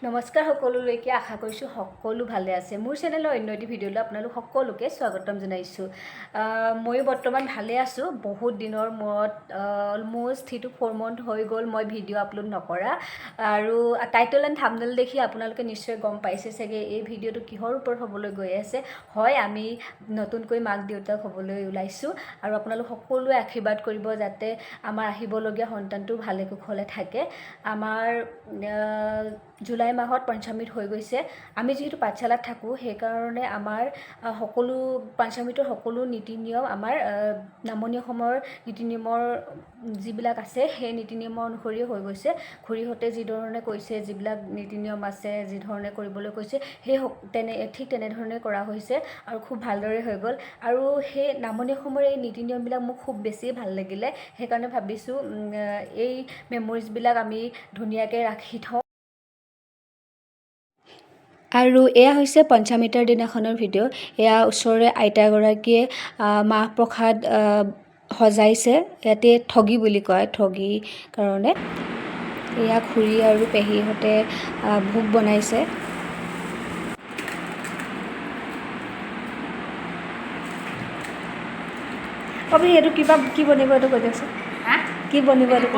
নমস্কাৰ সকলোলৈকে আশা কৰিছোঁ সকলো ভালে আছে মোৰ চেনেলৰ অন্য এটি ভিডিঅ'লৈ আপোনালোক সকলোকে স্বাগতম জনাইছোঁ ময়ো বৰ্তমান ভালে আছোঁ বহুত দিনৰ মূৰত অলমোষ্ট 3 to 4 month হৈ গ'ল মই ভিডিঅ' আপলোড নকৰা আৰু টাইটেল এণ্ড থাম্বনেল দেখি আপোনালোকে নিশ্চয় গম পাইছে চাগে এই ভিডিঅ'টো কিহৰ ওপৰত হ'বলৈ গৈ আছে হয় আমি নতুনকৈ মাক দেউতাক হ'বলৈ ওলাইছোঁ আৰু আপোনালোক সকলোৱে আশীৰ্বাদ কৰিব যাতে আমাৰ আহিবলগীয়া সন্তানটো ভালে কুশলে থাকে আমাৰ জুলাই মাহত পঞ্চমীত হৈ গৈছে আমি যেহেতু পাঠশালাত থাকো সেই কাৰণে আমাৰ সকলো পঞ্চমীতৰ সকলো নীতি নিয়ম আমাৰ নামনীয় সময়ৰ নীতি নিয়মৰ যিবিলাক আছে সেই নীতি নিয়মৰ অনুসৰি হৈ গৈছে খুৰীহতে যি ধৰণে কৈছে যিবিলাক নীতি নিয়ম আছে যি ধৰণে কৰিবলৈ কৈছে সেই ঠিক তেনেধৰণে কৰা হৈছে আৰু খুব ভালদৰে হৈ গ'ল আৰু সেই নামনীয় সময়ৰ এই নীতি নিয়মবিলাক মোক খুব বেছি ভাল লাগিলে সেইকাৰণে ভাবিছোঁ এই মেমৰিজবিলাক আমি ধুনীয়াকৈ ৰাখি থওঁ আৰু এয়া হৈছে পঞ্চমীতৰ দিনাখনৰ ভিডিঅ' এয়া ওচৰৰে আইতাগৰাকীয়ে মাহ প্ৰসাদ সজাইছে ইয়াতে ঠগী বুলি কয় ঠগী কাৰণে এয়া খুৰী আৰু পেহীহঁতে ভোগ বনাইছে আপুনি এইটো কিবা কি বনিব এইটো কৈ দিয়কচোন কি বনিব এইটো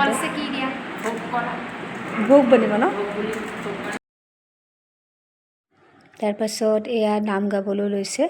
ভোগ বনিব ন তাৰপাছত এয়া নাম গাবলৈ লৈছে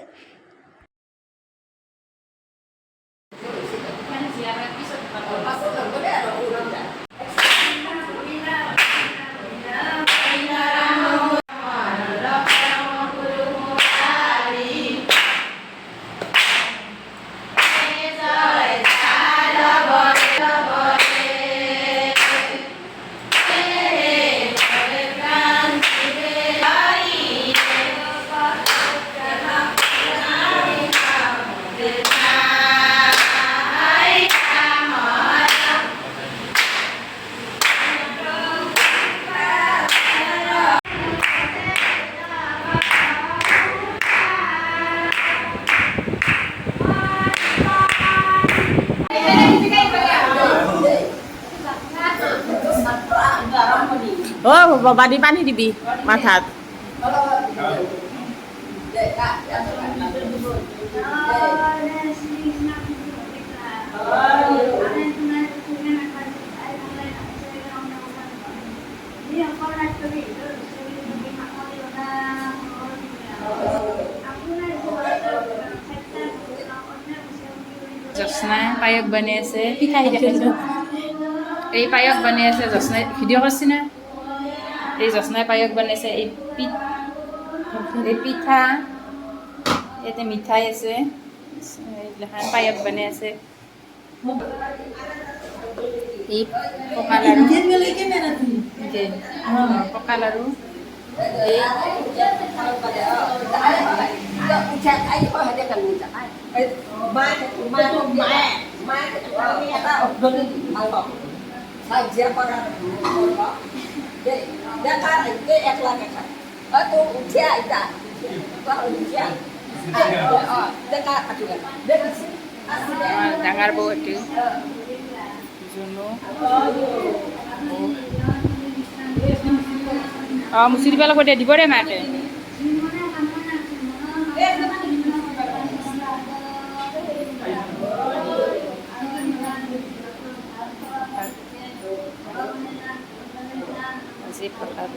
বাদি পানী দিবি মাথাত জসনাই পায়ক বনাই আছে পিঠা দেখাইছো এই পায়ক বনাই আছে জসনাই ভিডিঅ' কৰিছি না এই জসনাই পায়ক বনাইছে এই পিঠা ইয়াতে মিঠাই আছে এইগিলাখান পায়ক বনাই আছে এই পকা লাৰু পকা লাৰু ডাঙৰ বৌ এইটো মুচি দিব লাগিব দে দিব দে মাকে আজি ফটাত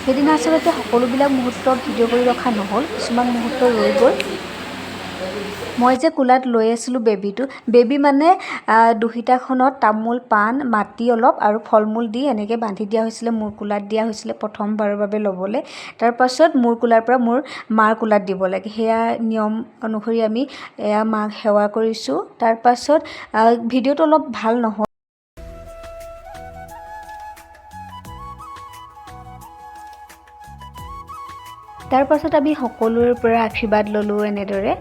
সেইদিনা আচলতে সকলোবিলাক মুহূৰ্ত ভিডিঅ' কৰি ৰখা নহ'ল, কিছুমান মুহূৰ্ত ৰৈ গ'ল। মই যে কোলাত লৈ আছিলোঁ বেবী মানে দুহিতাখনত তামোল পাণ মাটি অলপ আৰু ফল মূল দি এনেকৈ বান্ধি দিয়া হৈছিলে, মোৰ কোলাত দিয়া হৈছিলে প্ৰথমবাৰৰ বাবে ল'বলৈ। তাৰপাছত মোৰ কোলাৰ পৰা মোৰ মাৰ কোলাত দিব লাগে, সেয়া নিয়ম অনুসৰি আমি এয়া মাক সেৱা কৰিছোঁ। তাৰপাছত ভিডিঅ'টো অলপ ভাল নহয়। তাৰপাছত আমি সকলোৰে পৰা আশীৰ্বাদ ল'লোঁ এনেদৰে।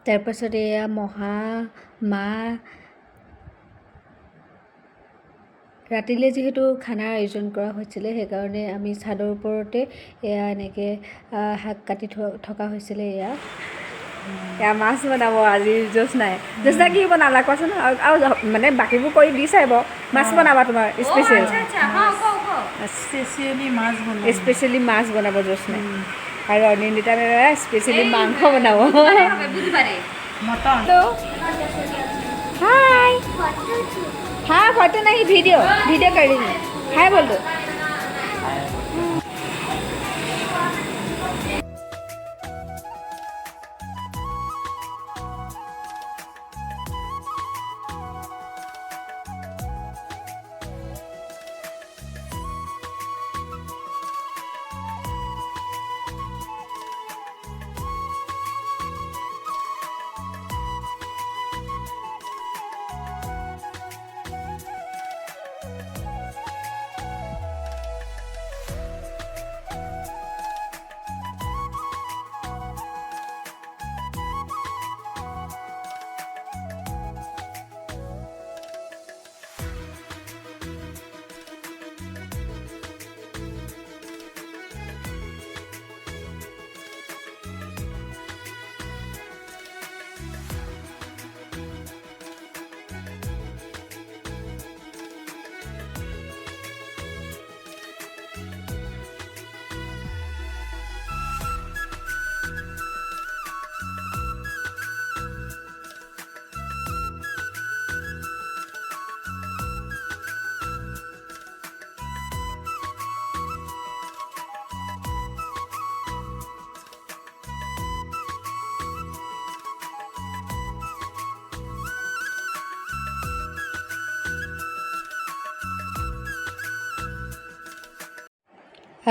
তাৰপাছত এয়া মা ৰাতিলৈ যিহেতু খানাৰ আয়োজন কৰা হৈছিলে, সেইকাৰণে আমি চাদৰ ওপৰতে এয়া এনেকৈ শাক কাটি থকা হৈছিলে। এয়া মাছ বনাব আজি জ্যোৎস্নাই কি বনালা কোৱাচোন, আৰু মানে বাকীবোৰ কৰি দি চাই বাৰু, মাছ বনাবা তোমাৰ স্পেচিয়েল, স্পেচিয়েলি মাছ বনাব জ্যোৎস্নাই, আৰু অনিন্দিতা স্পেচিয়েলি মাংস বনাব। हाय हाँ फोटो नहीं वीडियो कर रही हूँ, हाय बोल दो।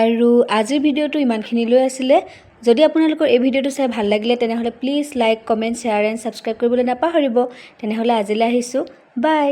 আৰু আজিৰ ভিডিঅ'টো ইমানখিনিলৈ আছিলে। যদি আপোনালোকৰ এই ভিডিঅ'টো চাই ভাল লাগিলে তেনেহ'লে please like, comment, share and subscribe কৰিবলৈ নাপাহৰিব। তেনেহ'লে আজিলৈ আহিছোঁ, বাই।